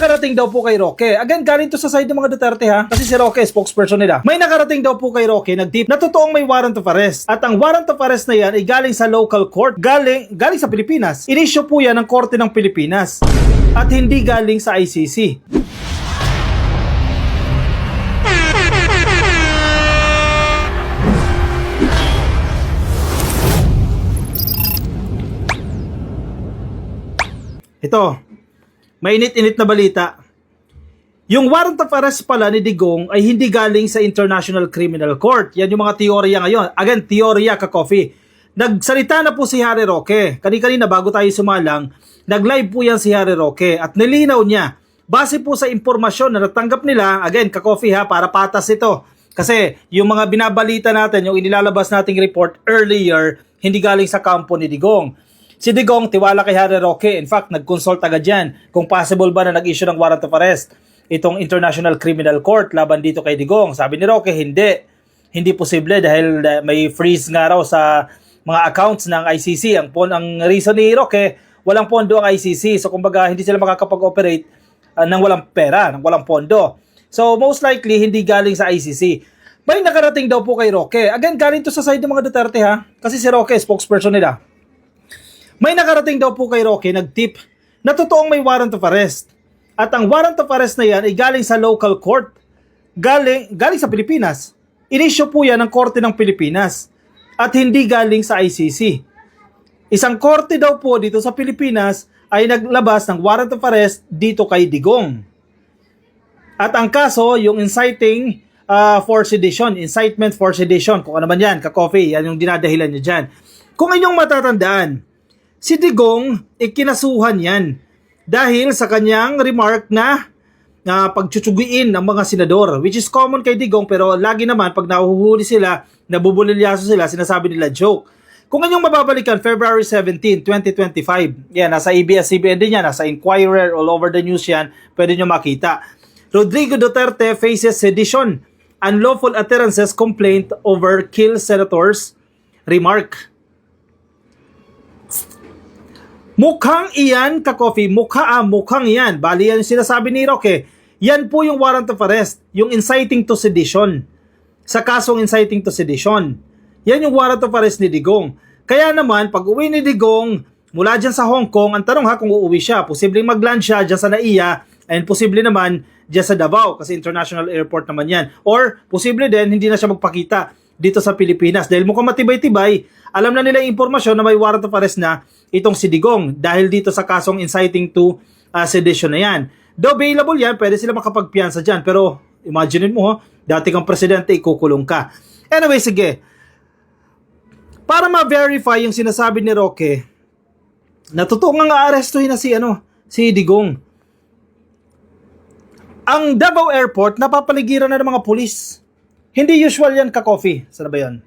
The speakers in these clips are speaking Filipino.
nakarating daw po kay Roque. Again, galing to sa side ng mga Duterte ha. Kasi si Roque, spokesperson nila. May nakarating daw po kay Roque nag-tip na totoong may warrant of arrest. At ang warrant of arrest na yan ay galing sa local court. Galing sa Pilipinas. Inisyo po yan ng Korte ng Pilipinas. At hindi galing sa ICC. Ito, mainit-init na balita. Yung warrant of arrest pala ni Digong ay hindi galing sa International Criminal Court. Yan yung mga teorya ngayon. Again, teorya ka-coffee. Nagsalita na po si Harry Roque. Kanina bago tayo sumalang, nag-live po yan si Harry Roque at nilinaw niya. Base po sa impormasyon na natanggap nila, again, ka-coffee ha, para patas ito. Kasi yung mga binabalita natin, yung inilalabas nating report earlier, hindi galing sa kampo ni Digong. Si Digong, tiwala kay Harry Roque. In fact, nag-consult agad yan kung possible ba na nag-issue ng warrant of arrest itong International Criminal Court laban dito kay Digong. Sabi ni Roque, hindi. Hindi posible dahil may freeze nga raw sa mga accounts ng ICC. Ang reason ni Roque, walang pondo ang ICC. So kumbaga, hindi sila makakapag-operate ng walang pera, ng walang pondo. So most likely, hindi galing sa ICC. May nakarating daw po kay Roque. Again, galing to sa side ng mga Duterte ha. Kasi si Roque, spokesperson nila. May nakarating daw po kay Roque nag-tip na totoong may warrant of arrest. At ang warrant of arrest na yan ay galing sa local court. Galing sa Pilipinas. Inisyo po yan ng Korte ng Pilipinas. At hindi galing sa ICC. Isang korte daw po dito sa Pilipinas ay naglabas ng warrant of arrest dito kay Digong. At ang kaso, yung inciting for sedition, incitement for sedition, kung ano man yan, ka-coffee, yan yung dinadahilan niya dyan. Kung inyong matatandaan, si Digong, ikinasuhan yan dahil sa kanyang remark na pagtsutsugin ng mga senador, which is common kay Digong, pero lagi naman pag nahuhuli sila, nabubulilyaso sila, sinasabi nila joke. Kung inyong mababalikan, February 17, 2025, yan, nasa ABS-CBN din yan, nasa Inquirer, all over the news yan, pwede nyo makita. Rodrigo Duterte faces sedition, unlawful utterances complaint over kill senators, remark. Mukhang iyan, ka-coffee, mukhang iyan. Bali yan yung sinasabi ni Roque. Yan po yung warrant of arrest, yung inciting to sedition. Sa kasong inciting to sedition. Yan yung warrant of arrest ni Digong. Kaya naman, pag uwi ni Digong, mula dyan sa Hong Kong, ang tanong ha kung uuwi siya, posibleng mag-land siya dyan sa NAIA, and posible naman dyan sa Davao, kasi international airport naman yan. Or, posible din, hindi na siya magpakita dito sa Pilipinas. Dahil mukhang matibay-tibay, alam na nila yung impormasyon na may warrant of arrest na itong si Digong dahil dito sa kasong inciting to sedition na yan. Though available yan, pwede sila makapagpiyansa dyan. Pero imagine mo, dati kang presidente, ikukulong ka. Anyway, sige. Para ma-verify yung sinasabi ni Roque, na totoo nga arestuhin na si Digong. Ang Davao Airport, napapaligiran na ng mga pulis. Hindi usual yan, ka-coffee. Sana ba yan?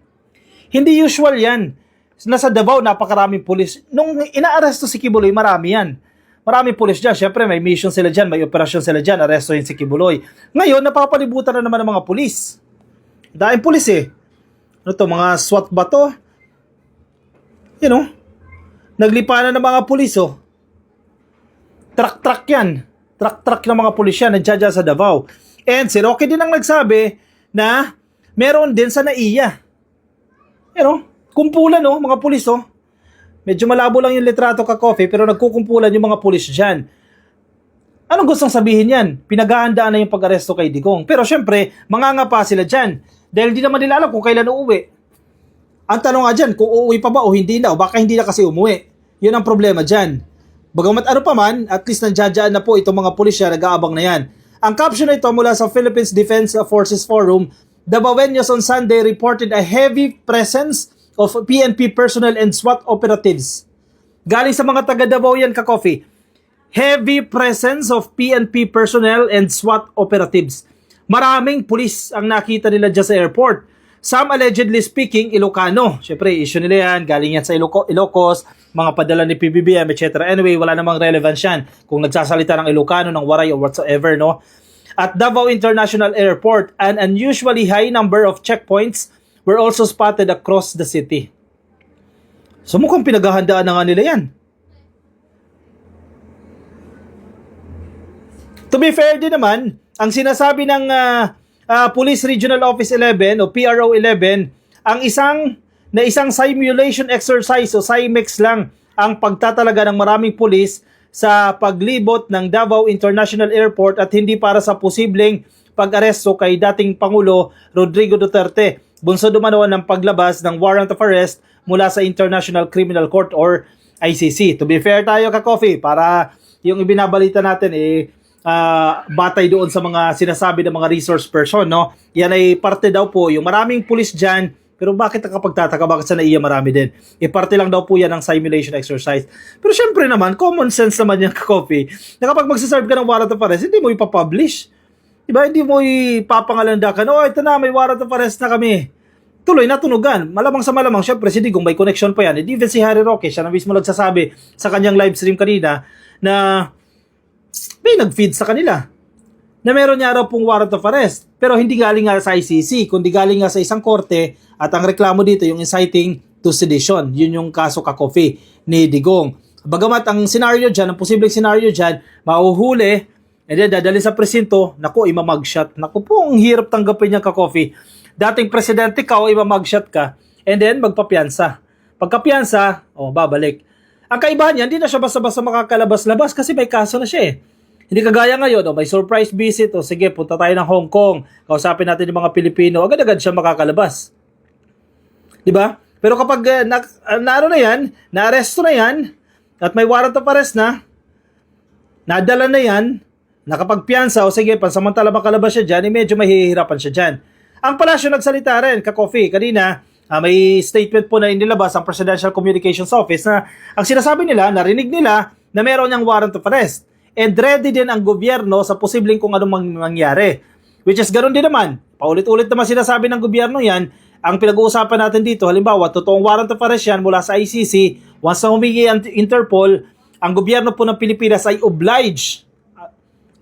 Hindi usual yan. Nasa Davao, napakaraming pulis. Nung inaaresto si Kibuloy, marami yan. Maraming pulis dyan. Siyempre, may mission sila dyan, may operasyon sila dyan, arestohin si Kibuloy. Ngayon, napapalibutan na naman ng mga pulis. Dahil pulis eh. Ano to, mga SWAT ba to? You know, naglipa na ng mga pulis oh. Truck yan. Truck ng mga pulis yan, nandiyan dyan sa Davao. And si Roque din ang nagsabi na meron din sa NAIA. You know, kumpulan mga pulis Medyo malabo lang yung litrato, ka-coffee, pero nagkukumpulan yung mga pulis dyan. Anong gustong sabihin yan? Pinaghahandaan na yung pag-aresto kay Digong. Pero syempre, mangangapa sila dyan. Dahil hindi naman nila alam kung kailan uuwi. Ang tanong nga dyan, kung uuwi pa ba o hindi na, o baka hindi na kasi umuwi. Yun ang problema dyan. Bagamat ano pa man, at least nandiyan na po itong mga pulis siya, nag-aabang na yan. Ang caption na ito mula sa Philippines Defense Forces Forum, Davaoenos on Sunday reported a heavy presence of PNP personnel and SWAT operatives. Galing sa mga taga Davao yan, ka-coffee. Heavy presence of PNP personnel and SWAT operatives. Maraming pulis ang nakita nila dyan sa airport. Some allegedly speaking Ilocano. Siyempre, issue nila yan. Galing yan sa Ilocos, mga padala ni PBBM, etc. Anyway, wala namang relevance yan kung nagsasalita ng Ilocano, ng Waray, or whatsoever, no? At Davao International Airport, an unusually high number of checkpoints were also spotted across the city. So mukhang pinaghahandaan na nga nila yan. To be fair din naman, ang sinasabi ng Police Regional Office 11 o PRO 11, ang isang simulation exercise o CIMEX lang ang pagtatalaga ng maraming pulis sa paglibot ng Davao International Airport at hindi para sa posibleng pag-aresto kay dating Pangulo Rodrigo Duterte. Bunsod umano ng paglabas ng warrant of arrest mula sa International Criminal Court or ICC. To be fair tayo ka-coffee, para yung ibinabalita natin batay doon sa mga sinasabi ng mga resource person, no? Yan ay parte daw po, yung maraming pulis dyan, pero bakit nakapagtataka, bakit sa NAIA marami din? Parte lang daw po yan ng simulation exercise. Pero syempre naman, common sense naman yan ka-coffee, na kapag magsaserve ka ng warrant of arrest, hindi mo ipapublish. Diba? Hindi mo ipapangalandakan, ito na, may warrant of arrest na kami. Tuloy na tunugan. Malamang sa malamang, syempre si Digong may connection pa yan. Even si Harry Roque, siya na mismo nagsasabi sa kanyang live stream kanina na may nag-feed sa kanila na meron niya raw pong warrant of arrest. Pero hindi galing nga sa ICC, kundi galing nga sa isang korte, at ang reklamo dito yung inciting to sedition. Yun yung kaso ka-coffee ni Digong. Bagamat ang scenario dyan, ang posibleng scenario dyan, mahuhuli, and then dadali sa presinto, naku, imamagshot. Naku po, ang hirap tanggapin niya ka-coffee. Dating presidente ka o imamagshot ka, and then magpapiansa. Pagkapiansa, babalik. Ang kaibahan niya, hindi na siya basta-basta makakalabas-labas kasi may kaso na siya eh. Hindi kagaya ngayon, may surprise visit, sige, punta tayo ng Hong Kong, kausapin natin yung mga Pilipino, agad-agad siya makakalabas. Diba? Pero kapag na-aresto na yan, at may warrant of arrest na, nadala na yan, nakapagpiansa, sige, pansamantala makalabas siya dyan, medyo mahihirapan siya dyan. Ang palasyo nagsalita rin, ka-coffee, kanina, may statement po na inilabas ang Presidential Communications Office na ang sinasabi nila, narinig nila na meron niyang warrant of arrest. And ready din ang gobyerno sa posibleng kung anong mangyari. Which is ganoon din naman. Paulit-ulit naman sinasabi ng gobyerno yan. Ang pinag-uusapan natin dito, halimbawa, totoong warrant of arrest yan mula sa ICC. Once na humingi ang Interpol, ang gobyerno po ng Pilipinas ay obliged.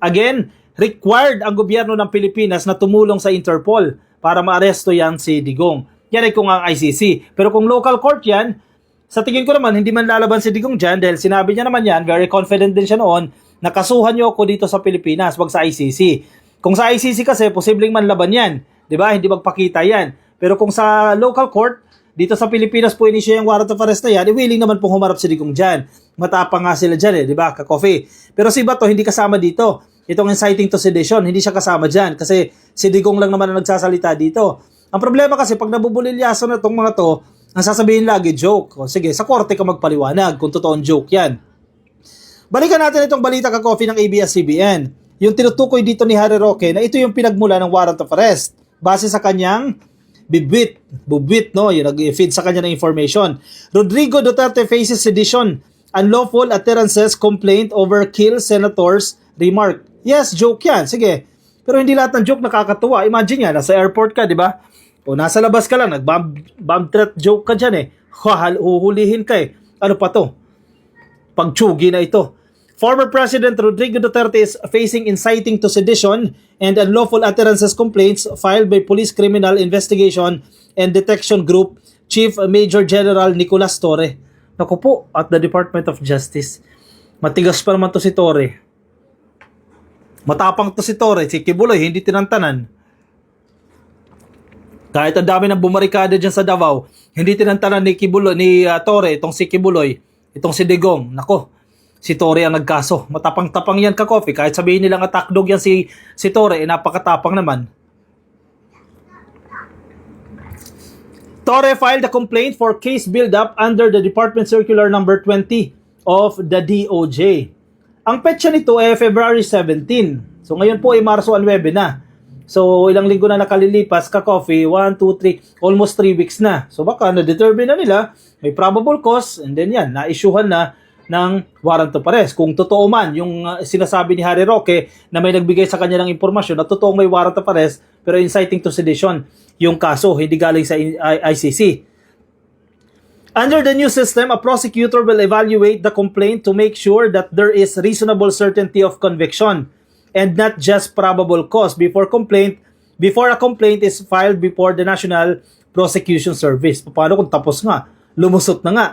Again, required ang gobyerno ng Pilipinas na tumulong sa Interpol para maaresto yan si Digong. Yan ay kung ang ICC. Pero kung local court yan, sa tingin ko naman, hindi man lalaban si Digong dyan dahil sinabi niya naman yan, very confident din siya noon, nakasuhan niyo ako dito sa Pilipinas, wag sa ICC. Kung sa ICC kasi, posibleng manlaban yan. Diba? Hindi magpakita yan. Pero kung sa local court, dito sa Pilipinas po inisyo yung warrant of arrest na yan, willing naman pong humarap si Digong dyan. Matapang nga sila dyan diba? Ka-coffee. Pero si Bato, hindi kasama dito. Itong inciting to sedition, hindi siya kasama dyan. Kasi si Digong lang naman ang nagsasalita dito. Ang problema kasi, pag nabubulilyaso na itong mga to, ang sasabihin lagi, joke. Sige, sa korte ka magpaliwanag kung totoong joke yan. Balikan natin itong balita ka-coffee ng ABS-CBN. Yung tinutukoy dito ni Harry Roque na ito yung pinagmula ng warrant of arrest base sa kanyang bubwit, no? Yung nag-feed sa kanya ng information. Rodrigo Duterte faces sedition, unlawful utterances complaint over kill senators remark. Yes, joke yan. Sige. Pero hindi lahat ng joke nakakatuwa. Imagine yan, nasa airport ka, di ba? O nasa labas ka lang, nag-bomb threat joke ka dyan huhulihin ka Ano pa to? Pagtsugi na ito. Former President Rodrigo Duterte is facing inciting to sedition and unlawful utterances complaints filed by Police Criminal Investigation and Detection Group Chief Major General Nicolas Torre. Naku po, at the Department of Justice. Matigas pa naman to si Torre. Matapang to si Torre. Si Kibuloy, hindi tinantanan. Kahit ang dami ng bumarikada dyan sa Davao, hindi tinantanan ni Torre, itong si Kibuloy, itong si Digong. Nako, si Torre ang nagkaso. Matapang-tapang yan ka-coffee. Kahit sabihin nilang attack dog yan si Torre, napakatapang naman. Torre filed a complaint for case build-up under the Department Circular number 20 of the DOJ. Ang petsa nito ay February 17. So ngayon po ay Marso 9 na. So ilang linggo na nakalilipas ka-coffee, 1, 2, 3, almost 3 weeks na. So baka na-determine na nila, may probable cause, and then yan, na-issuehan na ng warrant of arrest. Kung totoo man yung sinasabi ni Harry Roque na may nagbigay sa kanya ng impormasyon na totoong may warrant of arrest pero inciting to sedition yung kaso, hindi galing sa ICC. Under the new system, a prosecutor will evaluate the complaint to make sure that there is reasonable certainty of conviction and not just probable cause before a complaint is filed before the National Prosecution Service. Paano kung tapos nga? Lumusot na nga.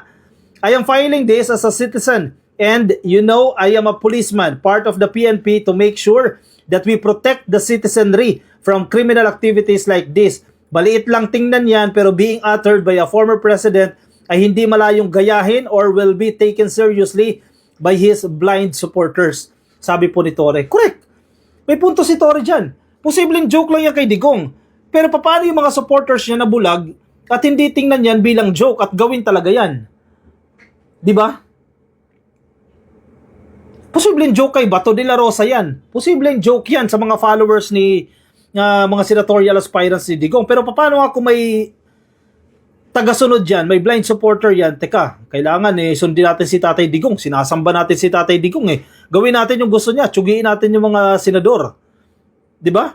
I am filing this as a citizen And you know, I am a policeman, part of the PNP, to make sure that we protect the citizenry from criminal activities like this. Maliit lang tingnan yan, pero being uttered by a former president ay hindi malayong gayahin or will be taken seriously by his blind supporters. Sabi po ni Torre. Correct. May punto si Torre dyan. Posibleng joke lang yan kay Digong. Pero paano yung mga supporters niya na bulag at hindi tingnan yan bilang joke at gawin talaga yan? Di ba? Posibleng joke kay Bato de la Rosa yan. Posibleng joke yan sa mga followers ni mga senatorial aspirants ni Digong. Pero paano kung may tagasunod yan, may blind supporter yan? Teka, kailangan sundin natin si Tatay Digong. Sinasamba natin si Tatay Digong eh. Gawin natin yung gusto niya. Tsugiin natin yung mga senador. Di ba?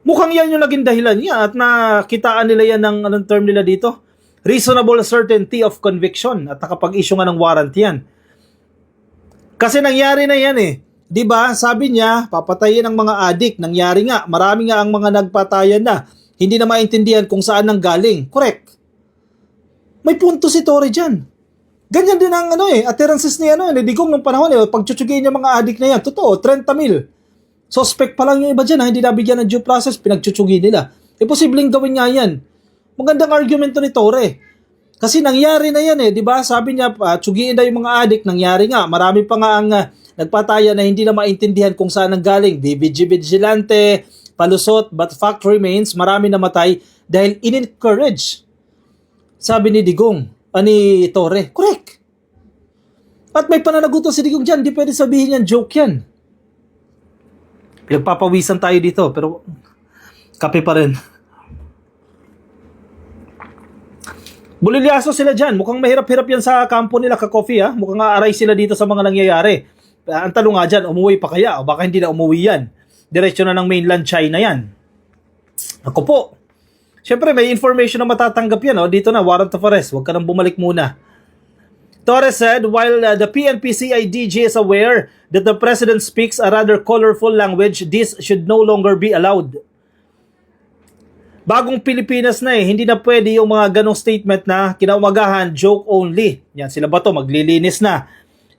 Mukhang yan yung naging dahilan niya at nakitaan nila yan ng anong term nila dito? Reasonable certainty of conviction at nakapag-issue nga ng warrant yan. Kasi nangyari na yan eh. 'Di ba? Sabi niya, papatayin ang mga adik. Nangyari nga, marami nga ang mga nagpatayan na. Hindi na maintindihan kung saan nang galing. Correct. May punto si Torre diyan. Ganyan din ang utterances ni ni Digong nung panahon pagtsutsugin niya mga adik na yan. Totoo, 30,000. Suspect pa lang yung iba diyan, hindi nabigyan ng due process, pinagtsutsugin nila. Posibleng gawin nga yan. Magandang argumento ni Torre. Kasi nangyari na yan 'di ba? Sabi niya, tsugiin na yung mga adik, nangyari nga. Marami pa nga ang nagpataya na hindi na maintindihan kung saan ang galing. BBG vigilante, palusot, but fact remains, marami namatay dahil in-encourage. Sabi ni Digong, ni Torre. Correct. At may pananagutan si Digong dyan, di pwede sabihin yan, joke yan. Pinagpapawisan tayo dito, pero kape pa rin. Bulilyaso sila dyan. Mukhang mahirap-hirap yan sa kampo nila, ka-coffee ha. Mukhang aaray sila dito sa mga nangyayari. Ang tanong nga dyan, umuwi pa kaya? O baka hindi na umuwi yan. Diretso na ng mainland China yan. Ako po. Siyempre, may information na matatanggap yan. Dito na, warrant of arrest. Huwag ka nang bumalik muna. Torres said, while the PNP-CIDG is aware that the president speaks a rather colorful language, this should no longer be allowed. Bagong Pilipinas na hindi na pwede yung mga ganong statement na kinaumagahan, joke only. Yan, sila ba to? Maglilinis na.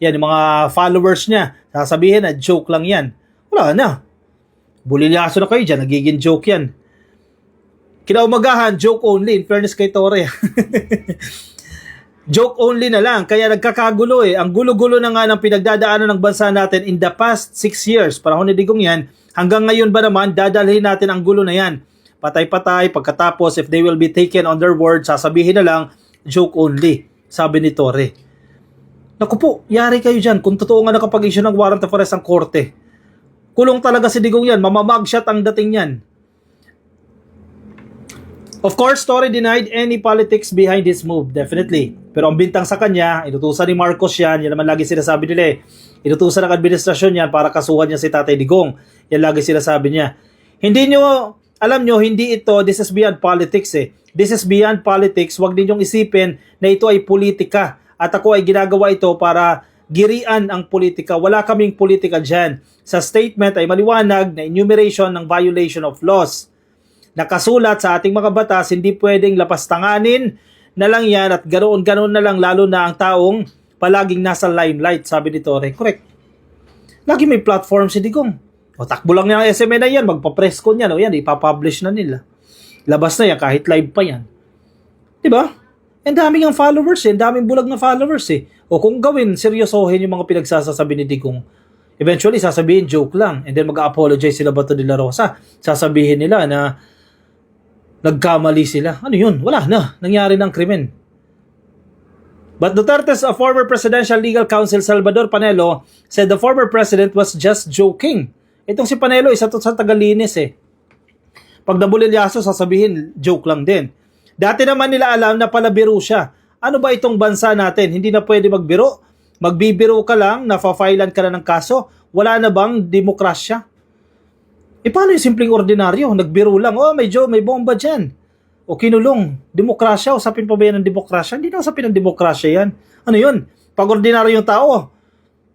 Yan, yung mga followers niya, sasabihin na joke lang yan. Wala na. Bulilyaso na kayo dyan, nagiging joke yan. Kinaumagahan, joke only. In fairness kay Torre. Joke only na lang, kaya nagkakagulo Ang gulo-gulo na nga ng pinagdadaanan ng bansa natin in the past 6 years. Panahon ni Digong yan. Hanggang ngayon ba naman, dadalhin natin ang gulo na yan. Patay-patay, pagkatapos if they will be taken on their word, sasabihin na lang, joke only, sabi ni Torre. Naku po, yari kayo dyan kung totoo nga nakapag-issue ng warrant of arrest ang korte. Kulong talaga si Digong yan, mamamagshot ang dating yan. Of course, Torre denied any politics behind this move, definitely. Pero ang bintang sa kanya, inutusan ni Marcos yan naman lagi sinasabi nila inutusan ng administrasyon yan para kasuhan niya si Tatay Digong. Yan lagi sinasabi niya. Alam nyo, hindi ito, this is beyond politics This is beyond politics, wag ninyong isipin na ito ay politika. At ako ay ginagawa ito para girian ang politika. Wala kaming politika dyan. Sa statement ay maliwanag na enumeration ng violation of laws. Nakasulat sa ating mga batas, hindi pwedeng lapastanganin na lang yan at ganoon-ganoon na lang lalo na ang taong palaging nasa limelight, sabi ni Torre. Correct. Lagi may platform si Digong. Takbo lang niya ang SMA na yan, magpa-press con yan, ipapublish na nila. Labas na yan, kahit live pa yan. Diba? Ang daming ang followers ang daming bulag na followers O kung gawin, seryosohin yung mga pinagsasasabi ni Digong. Eventually, sasabihin joke lang. And then mag-apologize sila Bato de la Rosa. Sasabihin nila na nagkamali sila. Ano yun? Wala na. Nangyari ng krimen. But Duterte's former presidential legal counsel Salvador Panelo said the former president was just joking. Itong si Panelo, isa to sa tagalinis Pag nabulilyaso, sasabihin, joke lang din. Dati naman nila alam na palabiro siya. Ano ba itong bansa natin? Hindi na pwede magbiro? Magbibiro ka lang, nafa-filean ka na ng kaso? Wala na bang demokrasya? Paano yung simpleng ordinaryo? Nagbiro lang, may bomba dyan. O kinulong. Demokrasya, usapin pa ba yan ng demokrasya? Hindi na usapin ng demokrasya yan. Ano yun? Pag ordinaryo yung tao,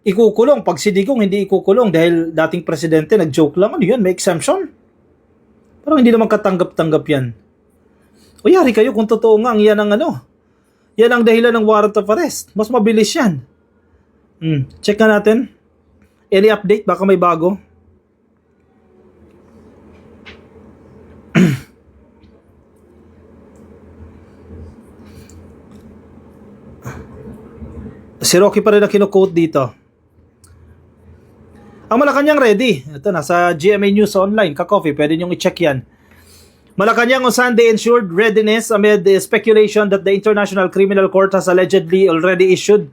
ikukulong. Pag si Digong, hindi ikukulong dahil dating presidente, nag-joke lang. Ano yun? May exemption? Parang hindi naman katanggap-tanggap yan. O yari kayo kung totoo nga yan ang yan ang dahilan ng warrant of arrest. Mas mabilis yan. Check na natin. Any update? Baka may bago. Si Rocky pa rin ang kino-quote dito. Ang Malacanang ready. Ito, nasa GMA News Online. Ka-coffee, pwede nyo i-check yan. Malacanang on Sunday ensured readiness amid the speculation that the International Criminal Court has allegedly already issued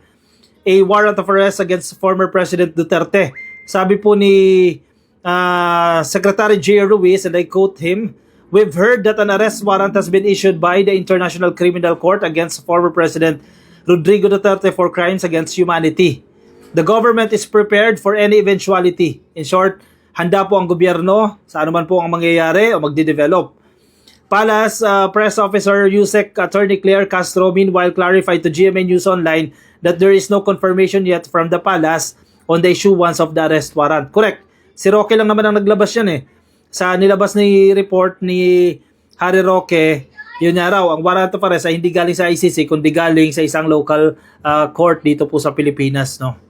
a warrant of arrest against former President Duterte. Sabi po ni Secretary J. Ruiz, and I quote him, "We've heard that an arrest warrant has been issued by the International Criminal Court against former President Rodrigo Duterte for crimes against humanity. The government is prepared for any eventuality." In short, handa po ang gobyerno sa anuman po ang mangyayari o magde-develop. Palace Press Officer Yusek Attorney Claire Castro meanwhile clarified to GMA News Online that there is no confirmation yet from the Palace on the issuance of the arrest warrant. Correct. Si Roque lang naman ang naglabas yan eh. Sa nilabas ni report ni Harry Roque, yun nga raw, ang warrant of arrest ay hindi galing sa ICC kundi galing sa isang local court dito po sa Pilipinas, no?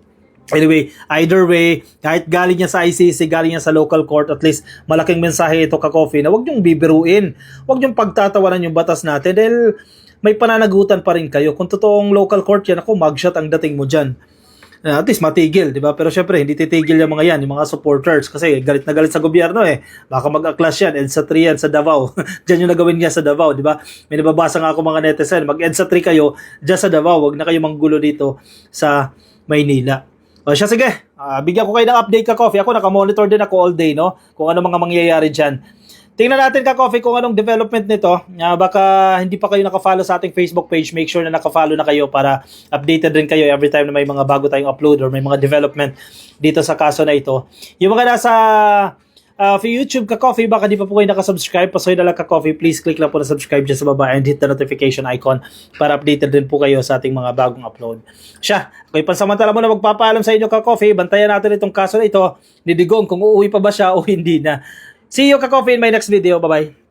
Anyway, either way, kahit galing niya sa ICC, galing niya sa local court, at least malaking mensahe ito ka-coffee na huwag niyong bibiruin, huwag niyong pagtatawanan yung batas natin dahil may pananagutan pa rin kayo. Kung totoong local court yan, ako, mugshot ang dating mo dyan. At least matigil, di ba? Pero syempre, hindi titigil yung mga yan, yung mga supporters, kasi galit na galit sa gobyerno eh. Baka mag-aklas yan, EDSA 3 yan sa Davao. Diyan yung nagawin niya sa Davao, di ba? May nababasa nga ako mga netizen, mag-EDSA 3 kayo dyan sa Davao, wag na kayo manggulo dito sa Maynila. O siya, sige, bigyan ko kayo ng update ka-coffee. Ako, nakamonitor din ako all day, no? Kung ano mga mangyayari dyan. Tingnan natin ka-coffee kung anong development nito. Baka hindi pa kayo nakafollow sa ating Facebook page. Make sure na nakafollow na kayo para updated rin kayo every time na may mga bago tayong upload or may mga development dito sa kaso na ito. Yung mga nasa YouTube ka-coffee, baka di pa po kayo nakasubscribe, pasoy na lang ka-coffee, please click lang po na subscribe dyan sa baba and hit the notification icon para updated din po kayo sa ating mga bagong upload. Siya, okay, pansamantala mo na magpapaalam sa inyo ka-coffee, bantayan natin itong kaso na ito ni Digong kung uuwi pa ba siya o hindi na. See you ka-coffee in my next video, bye-bye.